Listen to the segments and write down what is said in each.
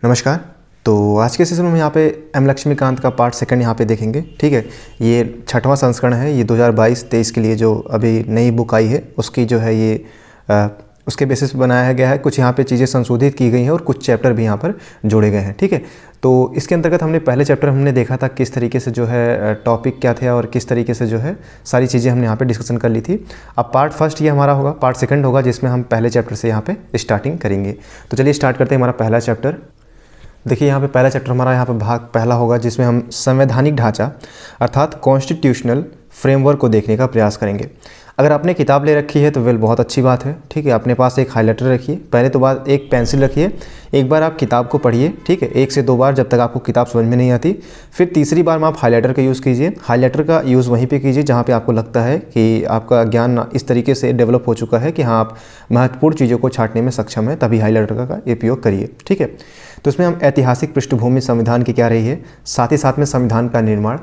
नमस्कार। तो आज के सेशन में यहाँ पे एम लक्ष्मीकांत का पार्ट सेकंड यहाँ पे देखेंगे। ठीक है, ये 6वां संस्करण है। ये 2022-23 के लिए जो अभी नई बुक आई है उसकी जो है ये उसके बेसिस पे बनाया गया है। कुछ यहाँ पे चीज़ें संशोधित की गई हैं और कुछ चैप्टर भी यहाँ पर जोड़े गए हैं। ठीक है, तो इसके अंतर्गत हमने पहले चैप्टर हमने देखा था किस तरीके से जो है टॉपिक क्या थे और किस तरीके से जो है सारी चीज़ें हमने यहाँ पे डिस्कशन कर ली थी। अब पार्ट फर्स्ट ये हमारा होगा, पार्ट सेकंड होगा जिसमें हम पहले चैप्टर से यहाँ पे स्टार्टिंग करेंगे। तो चलिए स्टार्ट करते हैं हमारा पहला चैप्टर। देखिए यहाँ पे पहला चैप्टर हमारा यहाँ पे भाग पहला होगा जिसमें हम संवैधानिक ढांचा अर्थात कॉन्स्टिट्यूशनल फ्रेमवर्क को देखने का प्रयास करेंगे। अगर आपने किताब ले रखी है तो वेल बहुत अच्छी बात है। ठीक है, अपने पास एक हाइलाइटर रखिए, पहले तो बात एक पेंसिल रखिए, एक बार आप किताब को पढ़िए। ठीक है, 1 से 2 बार जब तक आपको किताब समझ में नहीं आती, फिर तीसरी बार में आप हाइलाइटर का यूज़ कीजिए। हाइलाइटर का यूज़ वहीं पे कीजिए जहाँ पे आपको लगता है कि आपका ज्ञान इस तरीके से डेवलप हो चुका है कि हाँ आप महत्वपूर्ण चीज़ों को छांटने में सक्षम है, तभी हाइलाइटर का उपयोग करिए। ठीक है, तो इसमें हम ऐतिहासिक पृष्ठभूमि संविधान की क्या रही है, साथ ही साथ में संविधान का निर्माण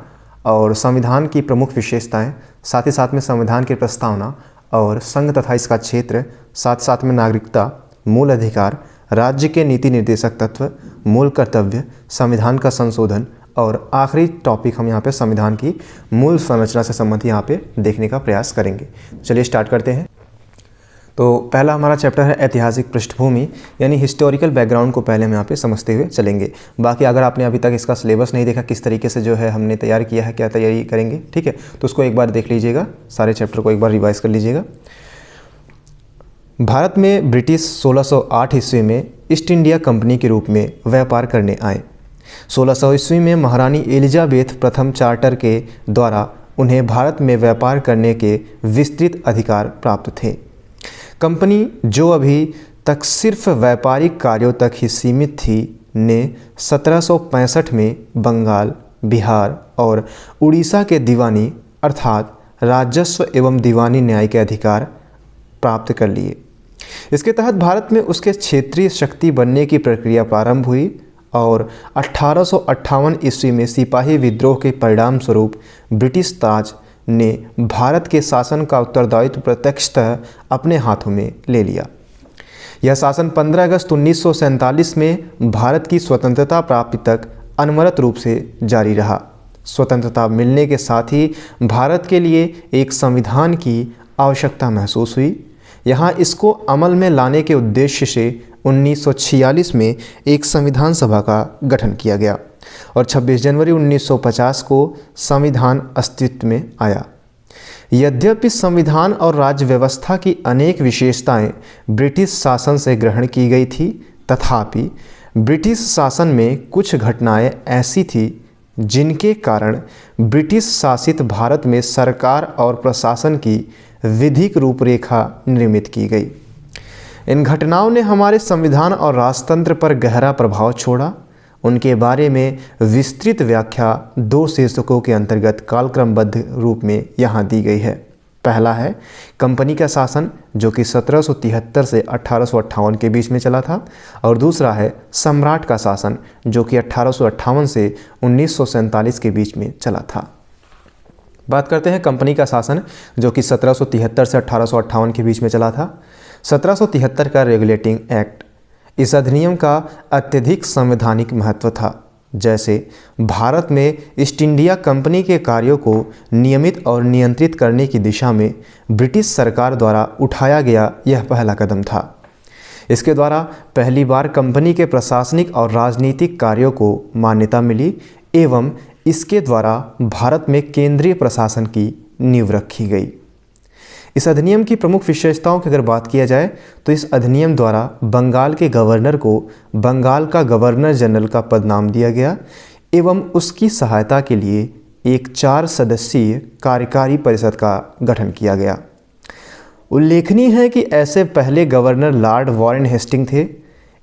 और संविधान की प्रमुख विशेषताएं, साथ ही साथ में संविधान की प्रस्तावना और संघ तथा इसका क्षेत्र, साथ साथ में नागरिकता, मूल अधिकार, राज्य के नीति निर्देशक तत्व, मूल कर्तव्य, संविधान का संशोधन और आखिरी टॉपिक हम यहाँ पे संविधान की मूल संरचना से संबंधित यहाँ पे देखने का प्रयास करेंगे। चलिए स्टार्ट करते हैं। तो पहला हमारा चैप्टर है ऐतिहासिक पृष्ठभूमि, यानी हिस्टोरिकल बैकग्राउंड को पहले हम यहाँ पे समझते हुए चलेंगे। बाकी अगर आपने अभी तक इसका सिलेबस नहीं देखा, किस तरीके से जो है हमने तैयार किया है, क्या तैयारी करेंगे, ठीक है, तो उसको एक बार देख लीजिएगा, सारे चैप्टर को एक बार रिवाइज कर लीजिएगा। भारत में ब्रिटिश 1608 ईस्वी में ईस्ट इंडिया कंपनी के रूप में व्यापार करने आए। 1600 ईस्वी में महारानी एलिजाबेथ प्रथम चार्टर के द्वारा उन्हें भारत में व्यापार करने के विस्तृत अधिकार प्राप्त थे। कंपनी जो अभी तक सिर्फ व्यापारिक कार्यों तक ही सीमित थी ने 1765 में बंगाल, बिहार और उड़ीसा के दीवानी अर्थात राजस्व एवं दीवानी न्याय के अधिकार प्राप्त कर लिए। इसके तहत भारत में उसके क्षेत्रीय शक्ति बनने की प्रक्रिया प्रारंभ हुई और 1858 ईस्वी में सिपाही विद्रोह के परिणाम स्वरूप ब्रिटिश ताज ने भारत के शासन का उत्तरदायित्व प्रत्यक्षतः अपने हाथों में ले लिया। यह शासन 15 अगस्त 1947 में भारत की स्वतंत्रता प्राप्ति तक अनवरत रूप से जारी रहा। स्वतंत्रता मिलने के साथ ही भारत के लिए एक संविधान की आवश्यकता महसूस हुई। यहाँ इसको अमल में लाने के उद्देश्य से 1946 में एक संविधान सभा का गठन किया गया और 26 जनवरी 1950 को संविधान अस्तित्व में आया। यद्यपि संविधान और राज्य व्यवस्था की अनेक विशेषताएं ब्रिटिश शासन से ग्रहण की गई थी, तथापि ब्रिटिश शासन में कुछ घटनाएं ऐसी थी जिनके कारण ब्रिटिश शासित भारत में सरकार और प्रशासन की विधिक रूपरेखा निर्मित की गई। इन घटनाओं ने हमारे संविधान और राजतंत्र पर गहरा प्रभाव छोड़ा। उनके बारे में विस्तृत व्याख्या 2 शीर्षकों के अंतर्गत कालक्रमबद्ध रूप में यहाँ दी गई है। पहला है कंपनी का शासन, जो कि 1773 से 1858 के बीच में चला था, और दूसरा है सम्राट का शासन, जो कि 1858 से 1947 के बीच में चला था। बात करते हैं कंपनी का शासन, जो कि 1773 से 1858 के बीच में चला था। 1773 का रेगुलेटिंग एक्ट, इस अधिनियम का अत्यधिक संवैधानिक महत्व था। जैसे भारत में ईस्ट इंडिया कंपनी के कार्यों को नियमित और नियंत्रित करने की दिशा में ब्रिटिश सरकार द्वारा उठाया गया यह पहला कदम था। इसके द्वारा पहली बार कंपनी के प्रशासनिक और राजनीतिक कार्यों को मान्यता मिली एवं इसके द्वारा भारत में केंद्रीय प्रशासन की नींव रखी गई। इस अधिनियम की प्रमुख विशेषताओं की अगर बात किया जाए तो इस अधिनियम द्वारा बंगाल के गवर्नर को बंगाल का गवर्नर जनरल का पद नाम दिया गया एवं उसकी सहायता के लिए एक 4 सदस्यीय कार्यकारी परिषद का गठन किया गया। उल्लेखनीय है कि ऐसे पहले गवर्नर लॉर्ड वॉरेन हेस्टिंग थे।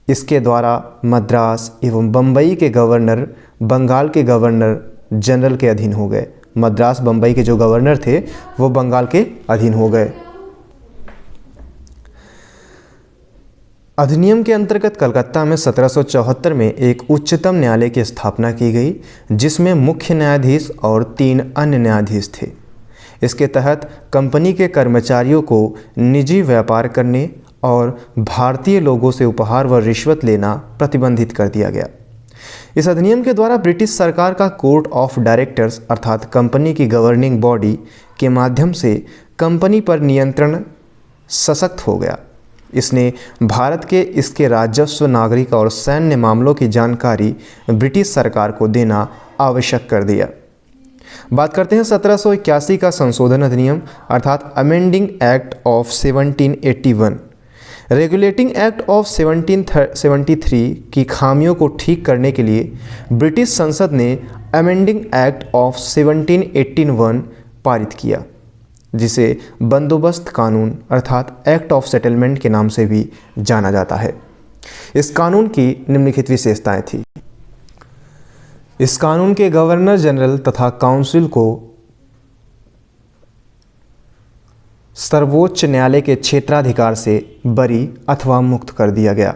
इसके द्वारा मद्रास एवं बम्बई के गवर्नर बंगाल के गवर्नर जनरल के अधीन हो गए। मद्रास बम्बई के जो गवर्नर थे वो बंगाल के अधीन हो गए। अधिनियम के अंतर्गत कलकत्ता में 1774 में एक उच्चतम न्यायालय की स्थापना की गई, जिसमें मुख्य न्यायाधीश और 3 अन्य न्यायाधीश थे। इसके तहत कंपनी के कर्मचारियों को निजी व्यापार करने और भारतीय लोगों से उपहार व रिश्वत लेना प्रतिबंधित कर दिया गया। इस अधिनियम के द्वारा ब्रिटिश सरकार का कोर्ट ऑफ डायरेक्टर्स अर्थात कंपनी की गवर्निंग बॉडी के माध्यम से कंपनी पर नियंत्रण सशक्त हो गया। इसने भारत के इसके राजस्व, नागरिक और सैन्य मामलों की जानकारी ब्रिटिश सरकार को देना आवश्यक कर दिया। बात करते हैं 1781 का संशोधन अधिनियम अर्थात amending act of 1781। Regulating act of 1773 की खामियों को ठीक करने के लिए ब्रिटिश संसद ने अमेंडिंग एक्ट ऑफ 1781 पारित किया, जिसे बंदोबस्त कानून अर्थात एक्ट ऑफ सेटलमेंट के नाम से भी जाना जाता है। इस कानून की निम्नलिखित विशेषताएं थी। इस कानून के गवर्नर जनरल तथा काउंसिल को सर्वोच्च न्यायालय के क्षेत्राधिकार से बरी अथवा मुक्त कर दिया गया।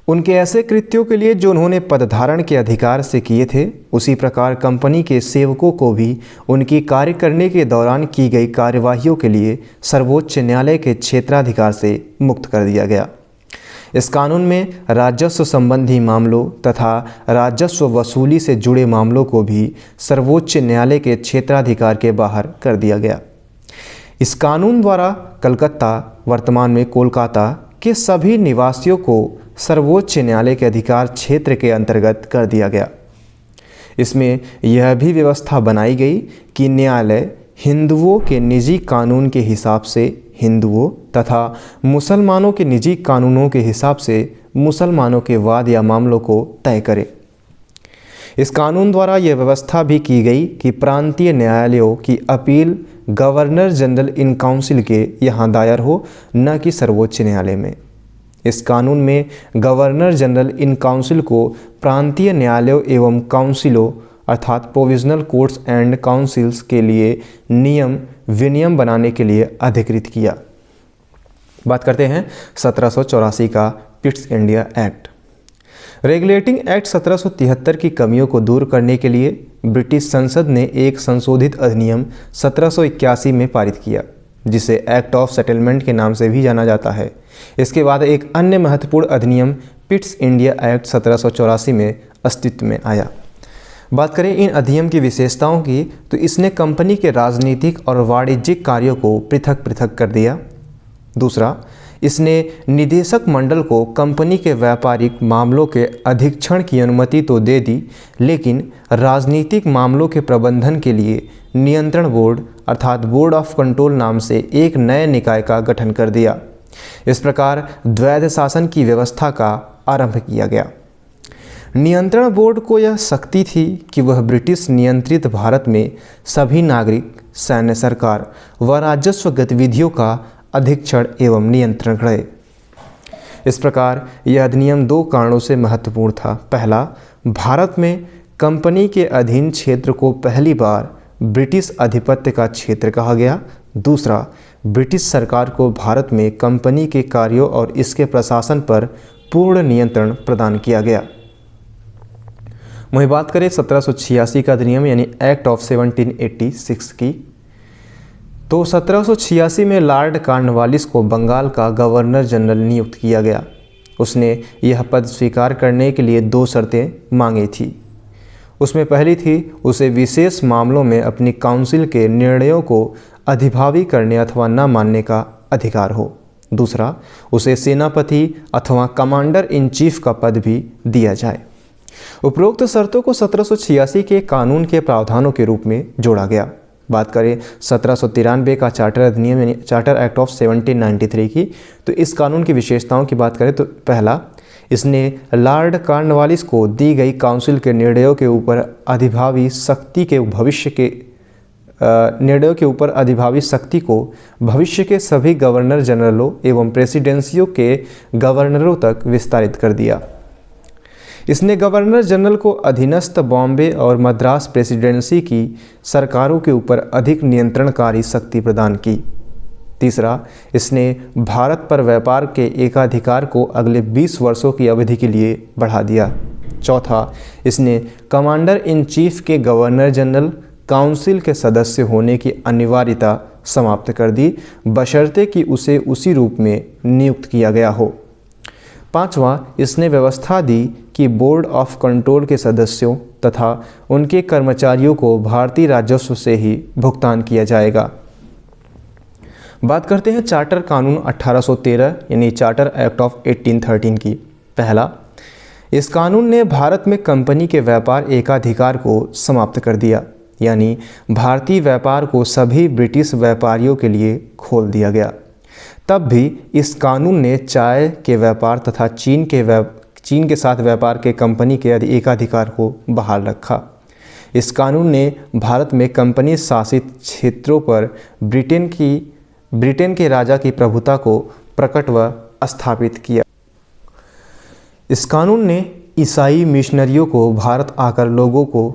उनके ऐसे कृत्यों के लिए जो उन्होंने पदधारण के अधिकार से किए थे, उसी प्रकार कंपनी के सेवकों को भी उनकी कार्य करने के दौरान की गई कार्यवाहियों के लिए सर्वोच्च न्यायालय के क्षेत्राधिकार से मुक्त कर दिया गया। इस कानून में राजस्व संबंधी मामलों तथा राजस्व वसूली से जुड़े मामलों को भी सर्वोच्च न्यायालय के क्षेत्राधिकार के बाहर कर दिया गया। इस कानून द्वारा कलकत्ता, वर्तमान में कोलकाता के सभी निवासियों को सर्वोच्च न्यायालय के अधिकार क्षेत्र के अंतर्गत कर दिया गया। इसमें यह भी व्यवस्था बनाई गई कि न्यायालय हिंदुओं के निजी कानून के हिसाब से हिंदुओं तथा मुसलमानों के निजी कानूनों के हिसाब से मुसलमानों के वाद या मामलों को तय करे। इस कानून द्वारा यह व्यवस्था भी की गई कि प्रांतीय न्यायालयों की appeal governor general in council के यहाँ दायर हो, न कि सर्वोच्च न्यायालय में। इस कानून में गवर्नर जनरल इन काउंसिल को प्रांतीय न्यायालयों एवं काउंसिलों अर्थात प्रोविजनल कोर्ट्स एंड काउंसिल्स के लिए नियम विनियम बनाने के लिए अधिकृत किया। बात करते हैं 1784 का Pitt's India act. Regulating act 1773 की कमियों को दूर करने के लिए ब्रिटिश संसद ने एक संशोधित अधिनियम 1781 में पारित किया, जिसे एक्ट ऑफ सेटलमेंट के नाम से भी जाना जाता है। इसके बाद एक अन्य महत्वपूर्ण अधिनियम पिट्स इंडिया एक्ट 1784 में अस्तित्व में आया। बात करें इन अधिनियम की विशेषताओं की, तो इसने कंपनी के राजनीतिक और वाणिज्यिक कार्यों को पृथक पृथक कर दिया। दूसरा, इसने निदेशक मंडल को कंपनी के व्यापारिक मामलों के अधीक्षण की अनुमति तो दे दी, लेकिन राजनीतिक मामलों के प्रबंधन के लिए नियंत्रण बोर्ड अर्थात बोर्ड ऑफ कंट्रोल नाम से एक नए निकाय का गठन कर दिया। इस प्रकार द्वैध शासन की व्यवस्था का आरंभ किया गया। नियंत्रण बोर्ड को यह शक्ति थी कि वह ब्रिटिश नियंत्रित भारत में सभी नागरिक, सैन्य, सरकार व राजस्व गतिविधियों का अधीक्षण एवं नियंत्रण करे। इस प्रकार यह अधिनियम दो कारणों से महत्वपूर्ण था। पहला, भारत में कंपनी के अधीन क्षेत्र को पहली बार ब्रिटिश आधिपत्य का क्षेत्र कहा गया। दूसरा, ब्रिटिश सरकार को भारत में कंपनी के कार्यों और इसके प्रशासन पर पूर्ण नियंत्रण प्रदान किया गया। वहीं बात करें 1786 का अधिनियम यानी एक्ट ऑफ 1786 की, तो 1786 में लॉर्ड कॉर्नवालिस को बंगाल का गवर्नर जनरल नियुक्त किया गया। उसने यह पद स्वीकार करने के लिए दो शर्तें मांगी थी। उसमें पहली थी उसे विशेष मामलों में अपनी काउंसिल के निर्णयों को अधिभावी करने अथवा न मानने का अधिकार हो। दूसरा, उसे सेनापति अथवा कमांडर इन चीफ का पद भी दिया जाए। उपरोक्त शर्तों को 1786 के कानून के प्रावधानों के रूप में जोड़ा गया। बात करें 1793 का चार्टर अधिनियम यानी चार्टर एक्ट ऑफ 1793 की, तो इस कानून की विशेषताओं की बात करें तो पहला, इसने लॉर्ड कॉर्नवालिस को दी गई काउंसिल के निर्णयों के ऊपर अधिभावी शक्ति के भविष्य के निर्णयों के ऊपर अधिभावी शक्ति को भविष्य के सभी गवर्नर जनरलों एवं प्रेसिडेंसियों के गवर्नरों तक विस्तारित कर दिया। इसने गवर्नर जनरल को अधीनस्थ बॉम्बे और मद्रास प्रेसिडेंसी की सरकारों के ऊपर अधिक नियंत्रणकारी शक्ति प्रदान की। तीसरा, इसने भारत पर व्यापार के एकाधिकार को अगले 20 वर्षों की अवधि के लिए बढ़ा दिया। चौथा, इसने कमांडर इन चीफ के गवर्नर जनरल काउंसिल के सदस्य होने की अनिवार्यता समाप्त कर दी, बशर्ते कि उसे उसी रूप में नियुक्त किया गया हो। पांचवा, इसने व्यवस्था दी कि बोर्ड ऑफ कंट्रोल के सदस्यों तथा उनके कर्मचारियों को भारतीय राजस्व से ही भुगतान किया जाएगा। बात करते हैं चार्टर कानून 1813 यानी चार्टर एक्ट ऑफ 1813 की। पहला, इस कानून ने भारत में कंपनी के व्यापार एकाधिकार को समाप्त कर दिया, यानी भारतीय व्यापार को सभी ब्रिटिश व्यापारियों के लिए खोल दिया गया। तब भी इस कानून ने चाय के व्यापार तथा चीन के साथ व्यापार के कंपनी के एकाधिकार को बहाल रखा। इस कानून ने भारत में कंपनी शासित क्षेत्रों पर ब्रिटेन के राजा की प्रभुता को प्रकट व स्थापित किया। इस कानून ने ईसाई मिशनरियों को भारत आकर लोगों को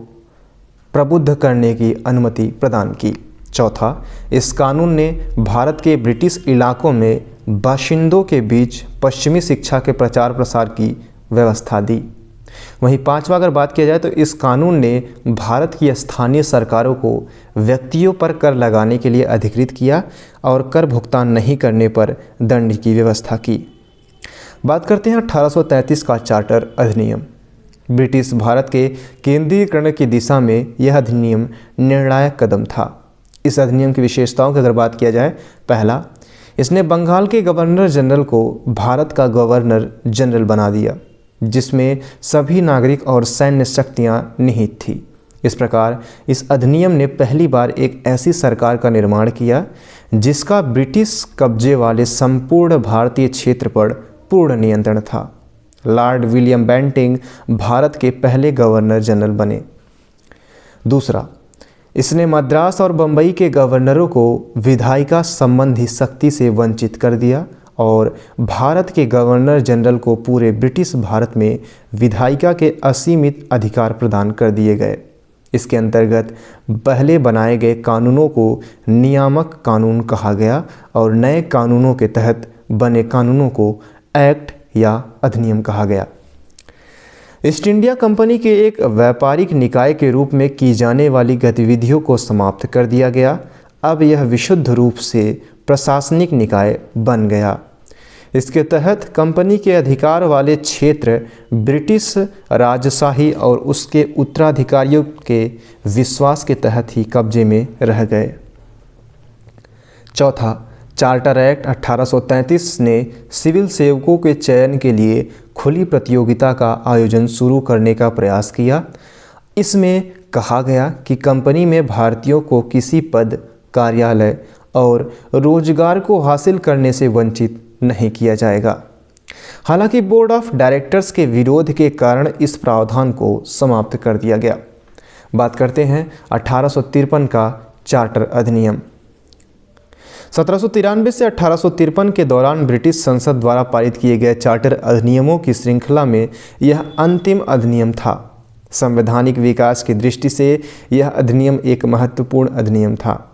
प्रबुद्ध करने की अनुमति प्रदान की। चौथा, इस कानून ने भारत के ब्रिटिश इलाकों में बाशिंदों के बीच पश्चिमी शिक्षा के प्रचार प्रसार की व्यवस्था दी। वहीं पांचवा अगर बात किया जाए तो इस कानून ने भारत की स्थानीय सरकारों को व्यक्तियों पर कर लगाने के लिए अधिकृत किया और कर भुगतान नहीं करने पर दंड की व्यवस्था की। बात करते हैं 1833 का चार्टर अधिनियम। ब्रिटिश भारत के केंद्रीयकरण की दिशा में यह अधिनियम निर्णायक कदम था। इस अधिनियम की विशेषताओं की अगर बात किया जाए, पहला, इसने बंगाल के गवर्नर जनरल को भारत का गवर्नर जनरल बना दिया, जिसमें सभी नागरिक और सैन्य शक्तियां निहित थी। इस प्रकार इस अधिनियम ने पहली बार एक ऐसी सरकार का निर्माण किया जिसका ब्रिटिश कब्जे वाले संपूर्ण भारतीय क्षेत्र पर पूर्ण नियंत्रण था। लॉर्ड विलियम बेंटिंग भारत के पहले गवर्नर जनरल बने। दूसरा, इसने मद्रास और बंबई के गवर्नरों को विधायिका संबंधी शक्ति से वंचित कर दिया और भारत के गवर्नर जनरल को पूरे ब्रिटिश भारत में विधायिका के असीमित अधिकार प्रदान कर दिए गए। इसके अंतर्गत पहले बनाए गए कानूनों को नियामक कानून कहा गया और नए कानूनों के तहत बने कानूनों को एक्ट या अधिनियम कहा गया। ईस्ट इंडिया कंपनी के एक व्यापारिक निकाय के रूप में की जाने वाली गतिविधियों को समाप्त कर दिया गया। अब यह विशुद्ध रूप से प्रशासनिक निकाय बन गया। इसके तहत कंपनी के अधिकार वाले क्षेत्र ब्रिटिश राजशाही और उसके उत्तराधिकारियों के विश्वास के तहत ही कब्जे में रह गए। चौथा, चार्टर एक्ट 1833 ने सिविल सेवकों के चयन के लिए खुली प्रतियोगिता का आयोजन शुरू करने का प्रयास किया। इसमें कहा गया कि कंपनी में भारतीयों को किसी पद, कार्यालय और रोजगार को हासिल करने से वंचित नहीं किया जाएगा। हालांकि बोर्ड ऑफ डायरेक्टर्स के विरोध के कारण इस प्रावधान को समाप्त कर दिया गया। बात करते हैं 1853 का चार्टर अधिनियम। 1793 से 1853 के दौरान ब्रिटिश संसद द्वारा पारित किए गए चार्टर अधिनियमों की श्रृंखला में यह अंतिम अधिनियम था। संवैधानिक विकास की दृष्टि से यह अधिनियम एक महत्वपूर्ण अधिनियम था।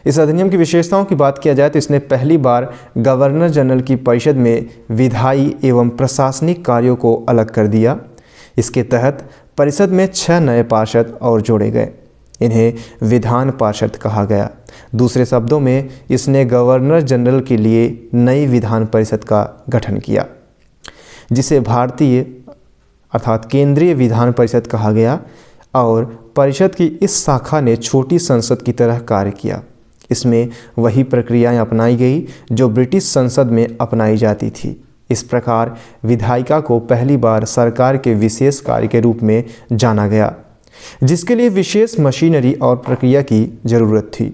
इस अधिनियम की विशेषताओं की बात किया जाए तो इसने पहली बार गवर्नर जनरल की परिषद में विधायी एवं प्रशासनिक कार्यों को अलग कर दिया। इसके तहत परिषद में 6 नए पार्षद और जोड़े गए। इन्हें विधान पार्षद कहा गया। दूसरे शब्दों में इसने गवर्नर जनरल के लिए नई विधान परिषद का गठन किया, जिसे भारतीय अर्थात केंद्रीय विधान परिषद कहा गया और परिषद की इस शाखा ने छोटी संसद की तरह कार्य किया। इसमें वही प्रक्रियाएं अपनाई गई जो ब्रिटिश संसद में अपनाई जाती थी। इस प्रकार विधायिका को पहली बार सरकार के विशेष कार्य के रूप में जाना गया, जिसके लिए विशेष मशीनरी और प्रक्रिया की जरूरत थी।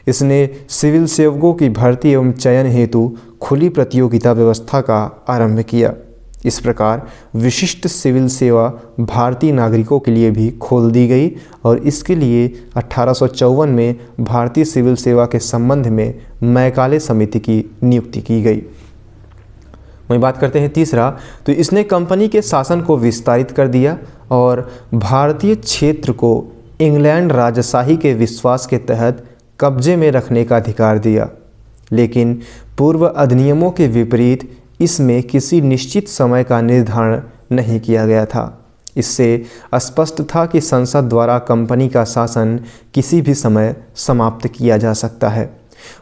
इसने सिविल सेवकों की भर्ती एवं चयन हेतु खुली प्रतियोगिता व्यवस्था का आरंभ किया। इस प्रकार विशिष्ट सिविल सेवा भारतीय नागरिकों के लिए भी खोल दी गई और इसके लिए 1854 में भारतीय सिविल सेवा के संबंध में मैकाले समिति की नियुक्ति की गई। वहीं बात करते हैं तीसरा, तो इसने कंपनी के शासन को विस्तारित कर दिया और भारतीय क्षेत्र को इंग्लैंड राजशाही के विश्वास के तहत कब्जे में रखने का अधिकार दिया। लेकिन पूर्व अधिनियमों के विपरीत इसमें किसी निश्चित समय का निर्धारण नहीं किया गया था। इससे स्पष्ट था कि संसद द्वारा कंपनी का शासन किसी भी समय समाप्त किया जा सकता है।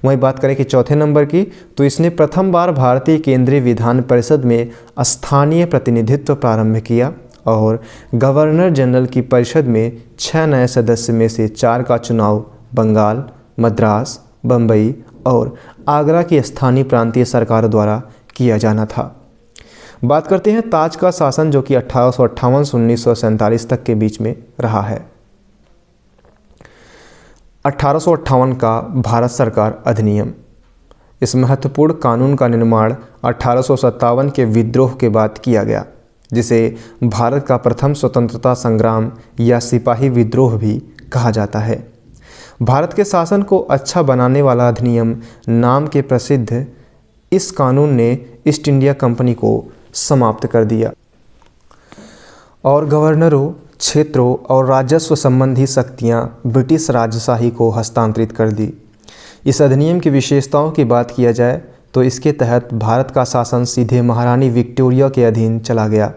वहीं बात करें कि चौथे नंबर की, तो इसने प्रथम बार भारतीय केंद्रीय विधान परिषद में स्थानीय प्रतिनिधित्व प्रारंभ किया और गवर्नर जनरल की परिषद में 6 नए सदस्य में से 4 का चुनाव बंगाल, मद्रास, बम्बई और आगरा की स्थानीय प्रांतीय सरकारों द्वारा किया जाना था। बात करते हैं ताज का शासन, जो कि 1858 से 1947 तक के बीच में रहा है। 1858 का भारत सरकार अधिनियम। इस महत्वपूर्ण कानून का निर्माण 1857 के विद्रोह के बाद किया गया, जिसे भारत का प्रथम स्वतंत्रता संग्राम या सिपाही विद्रोह भी कहा जाता है। भारत के शासन को अच्छा बनाने वाला अधिनियम नाम के प्रसिद्ध इस कानून ने ईस्ट इंडिया कंपनी को समाप्त कर दिया और गवर्नरों, क्षेत्रों और राजस्व संबंधी शक्तियां ब्रिटिश राजशाही को हस्तांतरित कर दी। इस अधिनियम की विशेषताओं की बात किया जाए तो इसके तहत भारत का शासन सीधे महारानी विक्टोरिया के अधीन चला गया।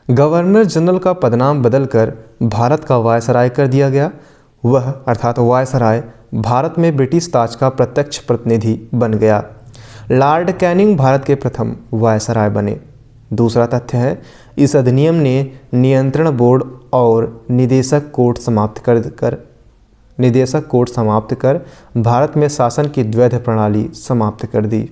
गवर्नर जनरल का पदनाम बदलकर भारत का वायसराय कर दिया गया। वह अर्थात वायसराय भारत में ब्रिटिश ताज का प्रत्यक्ष प्रतिनिधि बन गया। लॉर्ड कैनिंग भारत के प्रथम वायसराय बने। दूसरा तथ्य है, इस अधिनियम ने नियंत्रण बोर्ड और निदेशक कोर्ट समाप्त कर भारत में शासन की द्वैध प्रणाली समाप्त कर दी।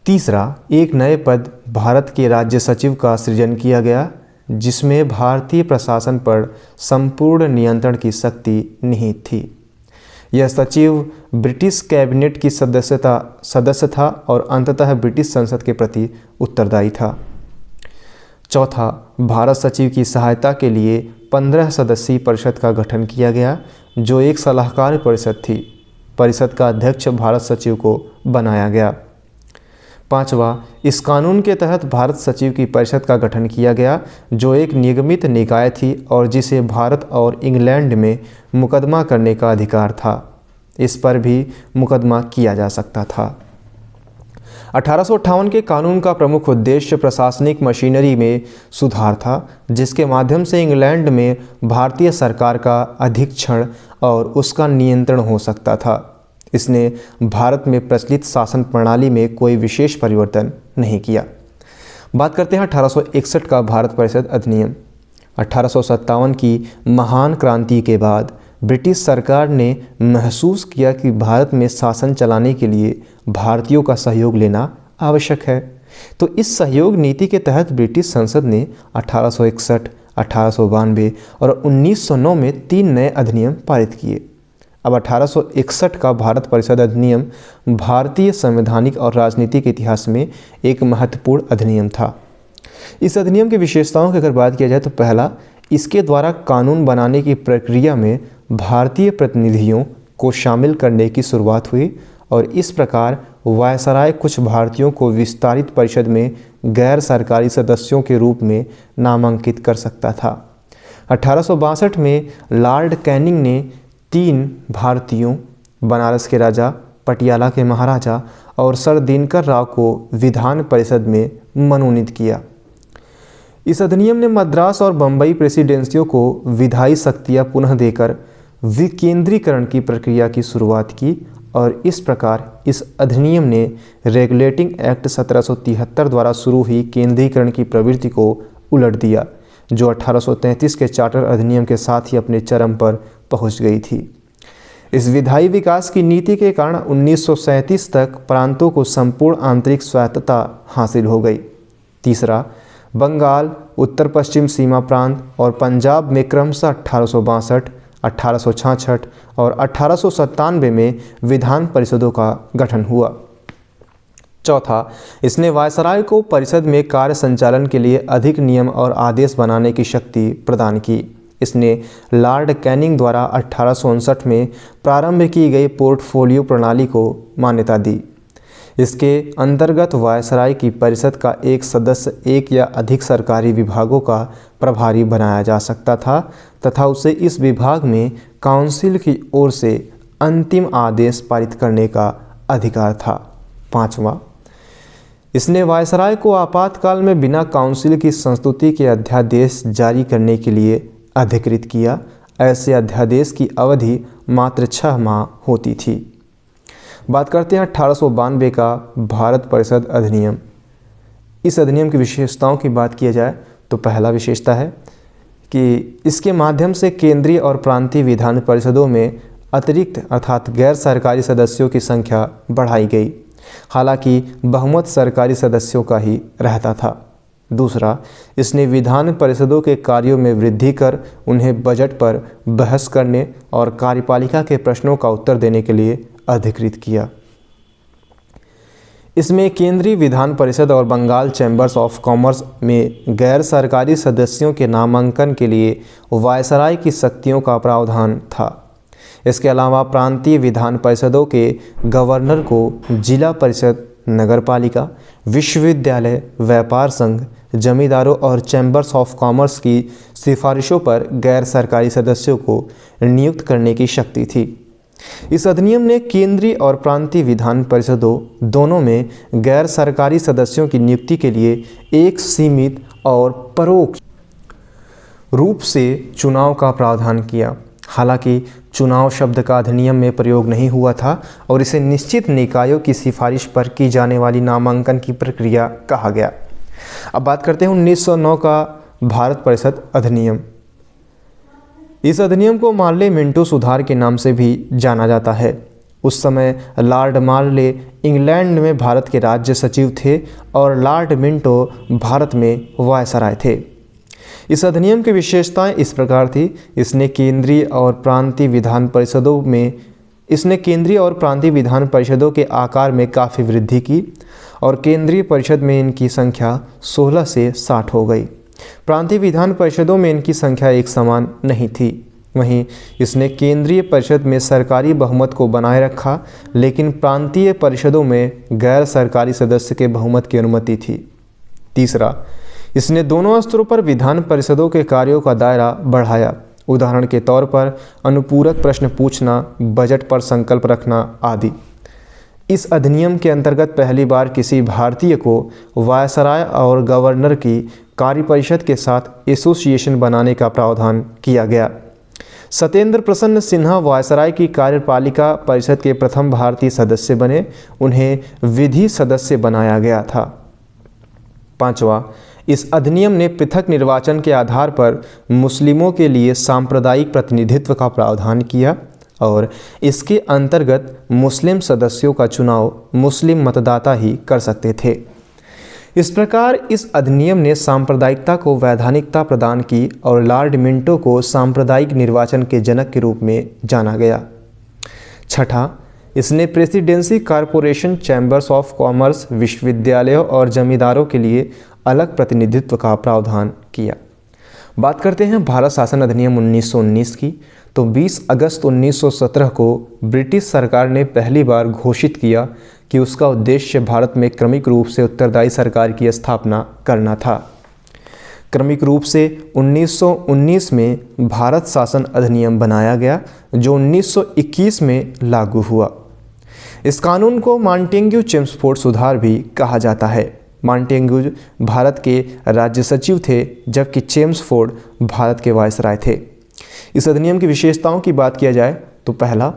तीसरा, एक नए पद भारत के राज्य सचिव का सृजन किया गया, जिसमें भारतीय प्रशासन पर संपूर्ण नियंत्रण की शक्ति निहित थी। यह सचिव ब्रिटिश कैबिनेट की सदस्य था और अंततः ब्रिटिश संसद के प्रति उत्तरदायी था। चौथा, भारत सचिव की सहायता के लिए 15 सदस्यीय परिषद का गठन किया गया, जो एक सलाहकार परिषद थी। परिषद का अध्यक्ष भारत सचिव को बनाया गया। पांचवा, इस कानून के तहत भारत सचिव की परिषद का गठन किया गया, जो एक निगमित निकाय थी और जिसे भारत और इंग्लैंड में मुकदमा करने का अधिकार था। इस पर भी मुकदमा किया जा सकता था। 1858 के कानून का प्रमुख उद्देश्य प्रशासनिक मशीनरी में सुधार था, जिसके माध्यम से इंग्लैंड में भारतीय सरकार का अधीक्षण और उसका नियंत्रण हो सकता था। इसने भारत में प्रचलित शासन प्रणाली में कोई विशेष परिवर्तन नहीं किया। बात करते हैं 1861 का भारत परिषद अधिनियम। 1857 की महान क्रांति के बाद ब्रिटिश सरकार ने महसूस किया कि भारत में शासन चलाने के लिए भारतीयों का सहयोग लेना आवश्यक है। तो इस सहयोग नीति के तहत ब्रिटिश संसद ने 1861, 1892 और 1909 में 3 नए अधिनियम पारित किए। अब 1861 का भारत परिषद अधिनियम भारतीय संवैधानिक और राजनीतिक इतिहास में एक महत्वपूर्ण अधिनियम था। इस अधिनियम की विशेषताओं की अगर बात किया जाए तो पहला, इसके द्वारा कानून बनाने की प्रक्रिया में भारतीय प्रतिनिधियों को शामिल करने की शुरुआत हुई और इस प्रकार वायसराय कुछ भारतीयों को विस्तारित परिषद में गैर सरकारी सदस्यों के रूप में नामांकित कर सकता था। 1862 में लॉर्ड कैनिंग ने 3 भारतीयों, बनारस के राजा, पटियाला के महाराजा और सर दिनकर राव को विधान परिषद में मनोनीत किया। इस अधिनियम ने मद्रास और बम्बई प्रेसिडेंसियों को विधायी शक्तियां पुनः देकर विकेंद्रीकरण की प्रक्रिया की शुरुआत की और इस प्रकार इस अधिनियम ने रेगुलेटिंग एक्ट 1773 द्वारा शुरू हुई केंद्रीकरण की प्रवृत्ति को उलट दिया, जो 1833 के चार्टर अधिनियम के साथ ही अपने चरम पर पहुंच गई थी। इस विधायी विकास की नीति के कारण 1937 तक प्रांतों को संपूर्ण आंतरिक स्वायत्तता हासिल हो गई। तीसरा, बंगाल, उत्तर पश्चिम सीमा प्रांत और पंजाब में क्रमशः 1862, 1866 और 1897 में विधान परिषदों का गठन हुआ। चौथा, इसने वायसराय को परिषद में कार्य संचालन के लिए अधिक नियम और आदेश बनाने की शक्ति प्रदान की। इसने लॉर्ड कैनिंग द्वारा 1859 में प्रारंभ की गई पोर्टफोलियो प्रणाली को मान्यता दी। इसके अंतर्गत वायसराय की परिषद का एक सदस्य एक या अधिक सरकारी विभागों का प्रभारी बनाया जा सकता था तथा उसे इस विभाग में काउंसिल की ओर से अंतिम आदेश पारित करने का अधिकार था। पांचवा, इसने वायसराय को आपातकाल में बिना काउंसिल की संस्तुति के अध्यादेश जारी करने के लिए अधिकृत किया। ऐसे अध्यादेश की अवधि मात्र 6 माह होती थी। बात करते हैं 1892 का भारत परिषद अधिनियम। इस अधिनियम की विशेषताओं की बात किया जाए तो पहला विशेषता है कि इसके माध्यम से केंद्रीय और प्रांतीय विधान परिषदों में अतिरिक्त अर्थात गैर सरकारी सदस्यों की संख्या बढ़ाई गई, हालांकि बहुमत सरकारी सदस्यों का ही रहता था। दूसरा, इसने विधान परिषदों के कार्यों में वृद्धि कर उन्हें बजट पर बहस करने और कार्यपालिका के प्रश्नों का उत्तर देने के लिए अधिकृत किया। इसमें केंद्रीय विधान परिषद और बंगाल चैम्बर्स ऑफ कॉमर्स में गैर सरकारी सदस्यों के नामांकन के लिए वायसराय की शक्तियों का प्रावधान था। इसके अलावा प्रांतीय विधान परिषदों के गवर्नर को जिला परिषद, नगरपालिका, विश्वविद्यालय, व्यापार संघ, जमींदारों और चैम्बर्स ऑफ कॉमर्स की सिफारिशों पर गैर सरकारी सदस्यों को नियुक्त करने की शक्ति थी। इस अधिनियम ने केंद्रीय और प्रांतीय विधान परिषदों दोनों में गैर सरकारी सदस्यों की नियुक्ति के लिए एक सीमित और परोक्ष रूप से चुनाव का प्रावधान किया। हालांकि चुनाव शब्द का अधिनियम में प्रयोग नहीं हुआ था और इसे निश्चित निकायों की सिफारिश पर की जाने वाली नामांकन की प्रक्रिया कहा गया। अब बात करते हैं 1909 का भारत परिषद अधिनियम। इस अधिनियम को मार्ले मिंटो सुधार के नाम से भी जाना जाता है। उस समय लॉर्ड मार्ले इंग्लैंड में भारत के राज्य सचिव थे और लॉर्ड मिंटो भारत में वायसराय थे। इस अधिनियम की विशेषताएं इस प्रकार थी। इसने केंद्रीय और प्रांतीय विधान परिषदों के आकार में काफ़ी वृद्धि की और केंद्रीय परिषद में इनकी संख्या 16 से 60 हो गई। प्रांतीय विधान परिषदों में इनकी संख्या एक समान नहीं थी। वहीं इसने केंद्रीय परिषद में सरकारी बहुमत को बनाए रखा, लेकिन प्रांतीय परिषदों में गैर सरकारी सदस्य के बहुमत की अनुमति थी। तीसरा, इसने दोनों स्तरों पर विधान परिषदों के कार्यों का दायरा बढ़ाया। उदाहरण के तौर पर अनुपूरक प्रश्न पूछना, बजट पर संकल्प रखना आदि। इस अधिनियम के अंतर्गत पहली बार किसी भारतीय को वायसराय और गवर्नर की कार्यपरिषद के साथ एसोसिएशन बनाने का प्रावधान किया गया। सत्येंद्र प्रसन्न सिन्हा वायसराय की कार्यपालिका परिषद के प्रथम भारतीय सदस्य बने। उन्हें विधि सदस्य बनाया गया था। पांचवा, इस अधिनियम ने पृथक निर्वाचन के आधार पर मुस्लिमों के लिए सांप्रदायिक प्रतिनिधित्व का प्रावधान किया और इसके अंतर्गत मुस्लिम सदस्यों का चुनाव मुस्लिम मतदाता ही कर सकते थे। इस प्रकार इस अधिनियम ने सांप्रदायिकता को वैधानिकता प्रदान की और लॉर्ड मिंटो को सांप्रदायिक निर्वाचन के जनक के रूप में जाना गया। छठा, इसने presidency corporation, chambers of commerce, विश्वविद्यालयों और जमींदारों के लिए अलग प्रतिनिधित्व का प्रावधान किया। बात करते हैं भारत शासन अधिनियम 1919 की। तो 20 अगस्त 1917 को ब्रिटिश सरकार ने पहली बार घोषित किया कि उसका उद्देश्य भारत में क्रमिक रूप से उत्तरदायी सरकार की स्थापना करना था। क्रमिक रूप से 1919 में भारत शासन अधिनियम बनाया गया जो 1921 में लागू हुआ। इस कानून को मॉन्टेग्यू चेम्सफोर्ड सुधार भी कहा जाता है। मॉन्टेग्यू भारत के राज्य सचिव थे जबकि चेम्सफोर्ड भारत के वायसराय थे। इस अधिनियम की विशेषताओं की बात किया जाए तो पहला,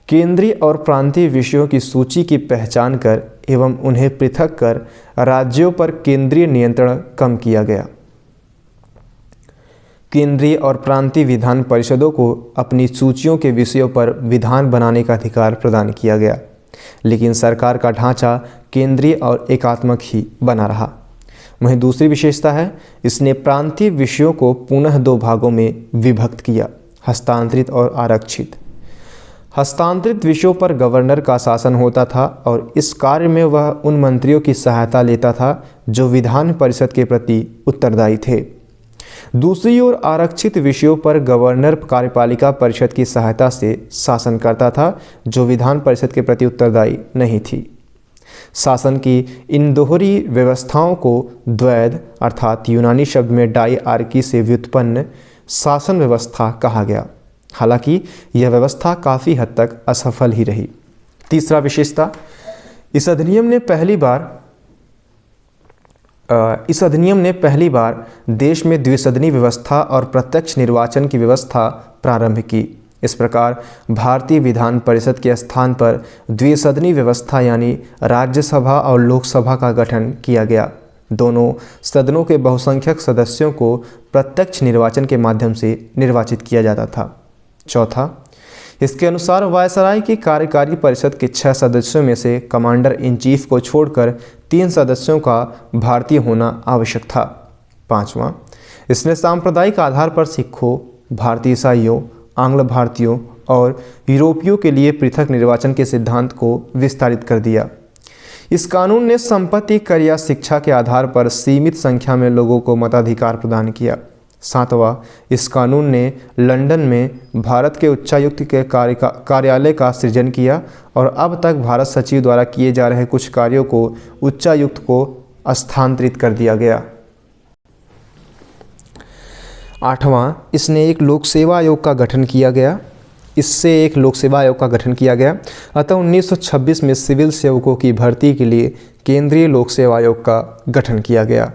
केंद्रीय और प्रांतीय विषयों की सूची की पहचान कर एवं उन्हें पृथक कर राज्यों पर केंद्रीय नियंत्रण कम किया गया। केंद्रीय और प्रांतीय विधान परिषदों को अपनी सूचियों के विषयों पर विधान बनाने का अधिकार प्रदान किया गया, लेकिन सरकार का ढांचा केंद्रीय और एकात्मक ही बना रहा। वहीं दूसरी विशेषता है, इसने प्रांतीय विषयों को पुनः 2 भागों में विभक्त किया, हस्तांतरित और आरक्षित। हस्तांतरित विषयों पर गवर्नर का शासन होता था और इस कार्य में वह उन मंत्रियों की सहायता लेता था जो विधान परिषद के प्रति उत्तरदायी थे। दूसरी ओर आरक्षित विषयों पर गवर्नर कार्यपालिका परिषद की सहायता से शासन करता था जो विधान परिषद के प्रति उत्तरदायी नहीं थी। शासन की इन दोहरी व्यवस्थाओं को द्वैध अर्थात यूनानी शब्द में डायआर्की से व्युत्पन्न शासन व्यवस्था कहा गया। हालांकि यह व्यवस्था काफ़ी हद तक असफल ही रही। तीसरा विशेषता, इस अधिनियम ने पहली बार इस अधिनियम ने पहली बार देश में द्विसदनी व्यवस्था और प्रत्यक्ष निर्वाचन की व्यवस्था प्रारंभ की। इस प्रकार भारतीय विधान परिषद के स्थान पर द्विसदनी व्यवस्था यानी राज्यसभा और लोकसभा का गठन किया गया। दोनों सदनों के बहुसंख्यक सदस्यों को प्रत्यक्ष निर्वाचन के माध्यम से निर्वाचित किया जाता था। चौथा, इसके अनुसार वायसराय की कार्यकारी परिषद के 6 सदस्यों में से कमांडर इन चीफ को छोड़कर 3 सदस्यों का भारतीय होना आवश्यक था। पाँचवां, इसने सांप्रदायिक आधार पर सिखों, भारतीय ईसाइयों, आंग्ल भारतीयों और यूरोपियों के लिए पृथक निर्वाचन के सिद्धांत को विस्तारित कर दिया। इस कानून ने संपत्ति, कर या शिक्षा के आधार पर सीमित संख्या में लोगों को मताधिकार प्रदान किया। सातवां, इस कानून ने लंदन में भारत के उच्चायुक्त के कार्यालय का सृजन किया और अब तक भारत सचिव द्वारा किए जा रहे कुछ कार्यों को उच्चायुक्त को स्थानांतरित कर दिया गया। आठवां, इसने एक लोक सेवा आयोग का गठन किया गया। इससे एक लोक सेवा आयोग का गठन किया गया। अतः 1926 में सिविल सेवकों की भर्ती के लिए केंद्रीय लोक सेवा आयोग का गठन किया गया।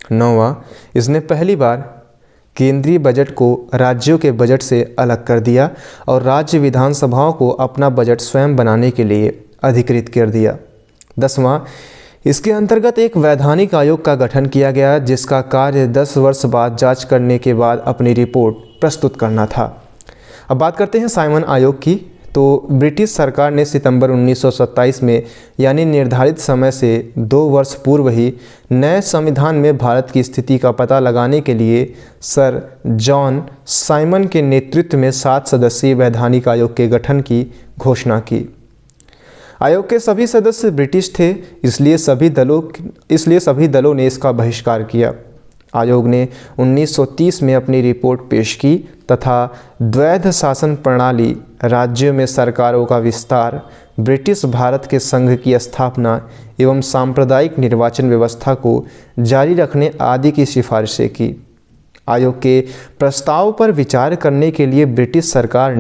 नौवां, इसने पहली बार केंद्रीय बजट को राज्यों के बजट से अलग कर दिया और राज्य विधानसभाओं को अपना बजट स्वयं बनाने के लिए अधिकृत कर दिया। 10वां, इसके अंतर्गत एक वैधानिक आयोग का गठन किया गया जिसका कार्य 10 वर्ष बाद जांच करने के बाद अपनी रिपोर्ट प्रस्तुत करना था। अब बात करते हैं साइमन आयोग की। तो ब्रिटिश सरकार ने सितंबर 1927 में यानी निर्धारित समय से 2 वर्ष पूर्व ही नए संविधान में भारत की स्थिति का पता लगाने के लिए सर जॉन साइमन के नेतृत्व में 7 सदस्यीय वैधानिक आयोग के गठन की घोषणा की। आयोग के सभी सदस्य ब्रिटिश थे, इसलिए सभी दलों ने इसका बहिष्कार किया। आयोग ने 1930 में अपनी रिपोर्ट पेश की तथा द्वैध शासन प्रणाली, राज्यों में सरकारों का विस्तार, ब्रिटिश भारत के संघ की स्थापना एवं सांप्रदायिक निर्वाचन व्यवस्था को जारी रखने आदि की सिफारिशें की। आयोग के प्रस्ताव पर विचार करने के लिए ब्रिटिश सरकार,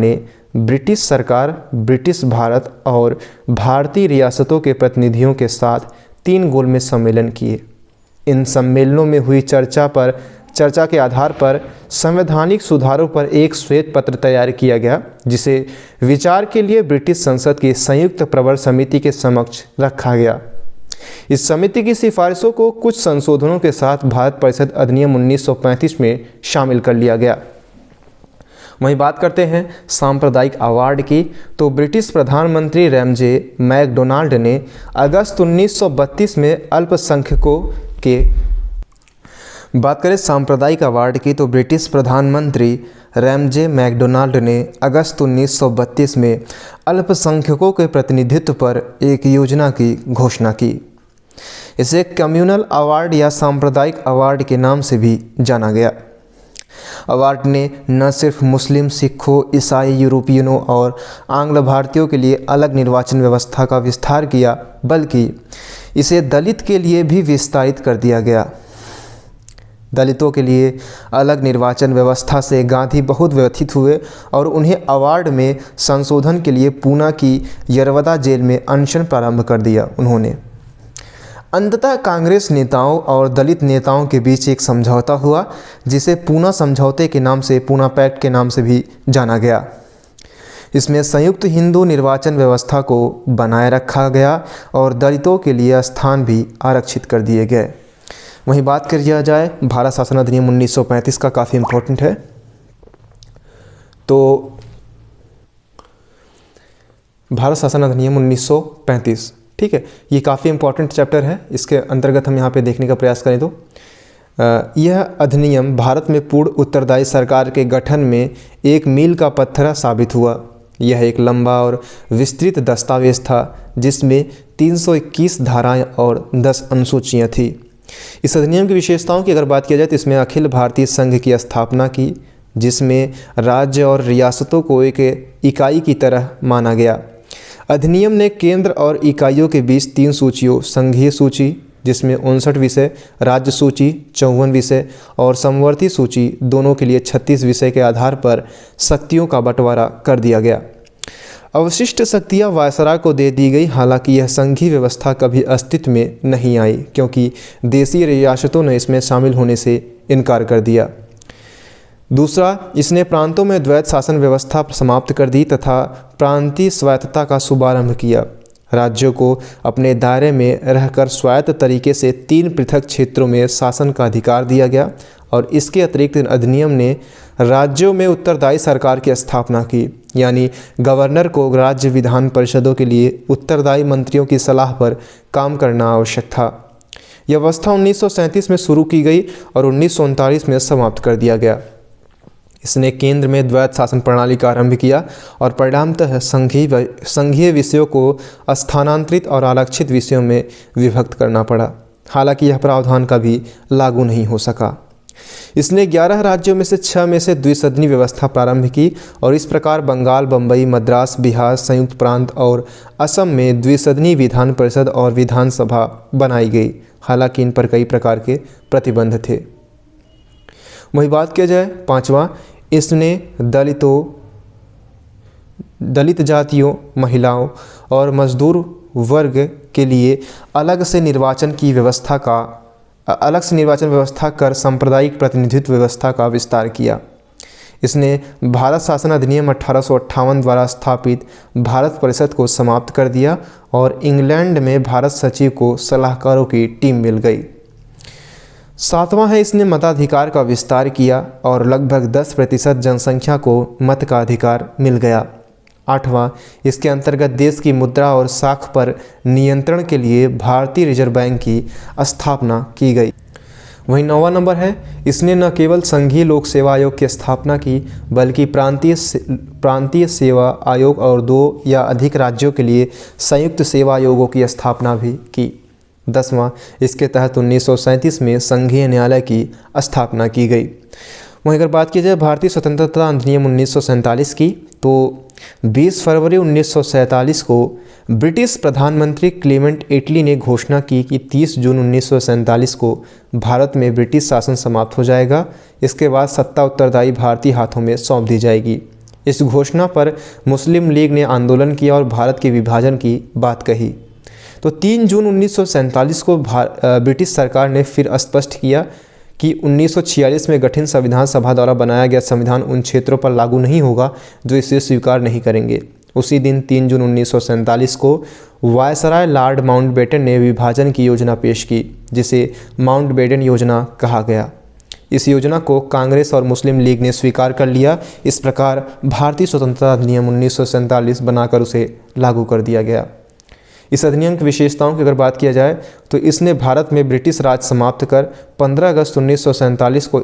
ब्रिटिश भारत और भारतीय रियासतों के प्रतिनिधियों के साथ 3 गोलमेज सम्मेलन किए। इन सम्मेलनों में हुई चर्चा के आधार पर संवैधानिक सुधारों पर एक श्वेत पत्र तैयार किया गया जिसे विचार के लिए ब्रिटिश संसद की संयुक्त प्रवर समिति के समक्ष रखा गया। इस समिति की सिफारिशों को कुछ संशोधनों के साथ भारत परिषद अधिनियम 1935 में शामिल कर लिया गया। वहीं बात करते हैं सांप्रदायिक अवार्ड की। तो ब्रिटिश प्रधानमंत्री रैमजे मैकडोनाल्ड ने अगस्त 1932 में अल्पसंख्यकों के बात करें सांप्रदायिक अवार्ड की तो ब्रिटिश प्रधानमंत्री रैमजे मैकडोनाल्ड ने अगस्त 1932 में अल्पसंख्यकों के प्रतिनिधित्व पर एक योजना की घोषणा की। इसे कम्युनल अवार्ड या सांप्रदायिक अवार्ड के नाम से भी जाना गया। अवार्ड ने न सिर्फ मुस्लिम, सिखों, ईसाई, यूरोपियनों और आंग्ल भारतीयों के लिए अलग निर्वाचन व्यवस्था का विस्तार किया बल्कि इसे दलित के लिए भी विस्तारित कर दिया गया। दलितों के लिए अलग निर्वाचन व्यवस्था से गांधी बहुत व्यथित हुए और उन्हें अवार्ड में संशोधन के लिए पूना की यरवदा जेल में अनशन प्रारंभ कर दिया। उन्होंने अंततः कांग्रेस नेताओं और दलित नेताओं के बीच एक समझौता हुआ जिसे पूना समझौते के नाम से, पूना पैक्ट के नाम से भी जाना गया। इसमें संयुक्त हिंदू निर्वाचन व्यवस्था को बनाए रखा गया और दलितों के लिए स्थान भी आरक्षित कर दिए गए। वहीं बात कर लिया जाए भारत शासन अधिनियम 1935 का, काफ़ी इम्पोर्टेंट है। तो भारत शासन अधिनियम 1935, ठीक है, ये काफ़ी इम्पोर्टेंट चैप्टर है। इसके अंतर्गत हम यहाँ पे देखने का प्रयास करें तो यह अधिनियम भारत में पूर्ण उत्तरदायी सरकार के गठन में एक मील का पत्थर साबित हुआ। यह एक लंबा और विस्तृत दस्तावेज था जिसमें 321 धाराएं और 10 अनुसूचियाँ थी। इस अधिनियम की विशेषताओं की अगर बात किया जाए तो इसमें अखिल भारतीय संघ की स्थापना की जिसमें राज्य और रियासतों को एक इकाई की तरह माना गया। अधिनियम ने केंद्र और इकाइयों के बीच 3 सूचियों, संघीय सूची जिसमें 59 विषय, राज्य सूची 54 विषय और समवर्ती सूची दोनों के लिए 36 विषय के आधार पर शक्तियों का बंटवारा कर दिया गया। अवशिष्ट शक्तियां वायसराय को दे दी गई। हालांकि यह संघीय व्यवस्था कभी अस्तित्व में नहीं आई क्योंकि देशीय रियासतों ने इसमें शामिल होने से इनकार कर दिया। दूसरा, इसने प्रांतों में द्वैत शासन व्यवस्था समाप्त कर दी तथा प्रांतीय स्वायत्तता का शुभारंभ किया। राज्यों को अपने दायरे में रहकर स्वायत्त तरीके से 3 पृथक क्षेत्रों में शासन का अधिकार दिया गया और इसके अतिरिक्त अधिनियम ने राज्यों में उत्तरदायी सरकार की स्थापना की, यानी गवर्नर को राज्य विधान परिषदों के लिए उत्तरदायी मंत्रियों की सलाह पर काम करना आवश्यक था। यह व्यवस्था 1937 में शुरू की गई और 1939 में समाप्त कर दिया गया। इसने केंद्र में द्वैत शासन प्रणाली का आरंभ किया और परिणामतः संघीय विषयों को स्थानांतरित और आरक्षित विषयों में विभक्त करना पड़ा। हालांकि यह प्रावधान कभी लागू नहीं हो सका। इसने 11 राज्यों में से 6 में से द्विसदनी व्यवस्था प्रारंभ की और इस प्रकार बंगाल, बम्बई, मद्रास, बिहार, संयुक्त प्रांत और असम में द्विसदनी विधान परिषद और विधानसभा बनाई गई। हालांकि इन पर कई प्रकार के प्रतिबंध थे। वही बात किया जाए 5वां, इसने दलित जातियों, महिलाओं और मजदूर वर्ग के लिए अलग से निर्वाचन व्यवस्था कर सांप्रदायिक प्रतिनिधित्व व्यवस्था का विस्तार किया। इसने भारत शासन अधिनियम 1858 द्वारा स्थापित भारत परिषद को समाप्त कर दिया और इंग्लैंड में भारत सचिव को सलाहकारों की टीम मिल गई। 7वां है, इसने मताधिकार का विस्तार किया और लगभग 10% जनसंख्या को मत का अधिकार मिल गया। 8वां, इसके अंतर्गत देश की मुद्रा और साख पर नियंत्रण के लिए भारतीय रिजर्व बैंक की स्थापना की गई। वहीं 9वां नंबर है, इसने न केवल संघीय लोक सेवा आयोग की स्थापना की बल्कि प्रांतीय सेवा आयोग और 2 या अधिक राज्यों के लिए संयुक्त सेवा आयोगों की स्थापना भी की। 10वां, इसके तहत 1937 में संघीय न्यायालय की स्थापना की गई। वहीं अगर बात की जाए भारतीय स्वतंत्रता अधिनियम 1947 की, तो 20 फरवरी 1947 को ब्रिटिश प्रधानमंत्री क्लेमेंट एटली ने घोषणा की कि 30 जून 1947 को भारत में ब्रिटिश शासन समाप्त हो जाएगा। इसके बाद सत्ता उत्तरदायी भारतीय हाथों में सौंप दी जाएगी। इस घोषणा पर मुस्लिम लीग ने आंदोलन किया और भारत के विभाजन की बात कही। तो 3 जून 1947 को ब्रिटिश सरकार ने फिर स्पष्ट किया कि 1946 में गठित संविधान सभा द्वारा बनाया गया संविधान उन क्षेत्रों पर लागू नहीं होगा जो इसे स्वीकार नहीं करेंगे। उसी दिन 3 जून 1947 को वायसराय लॉर्ड माउंटबेटन ने विभाजन की योजना पेश की, जिसे माउंटबेटन योजना कहा गया। इस योजना को कांग्रेस और मुस्लिम लीग ने स्वीकार कर लिया। इस प्रकार भारतीय स्वतंत्रता अधिनियम 1947 बनाकर उसे लागू कर दिया गया। इस अधिनियम की विशेषताओं की अगर बात किया जाए तो इसने भारत में ब्रिटिश राज समाप्त कर 15 अगस्त 1947 को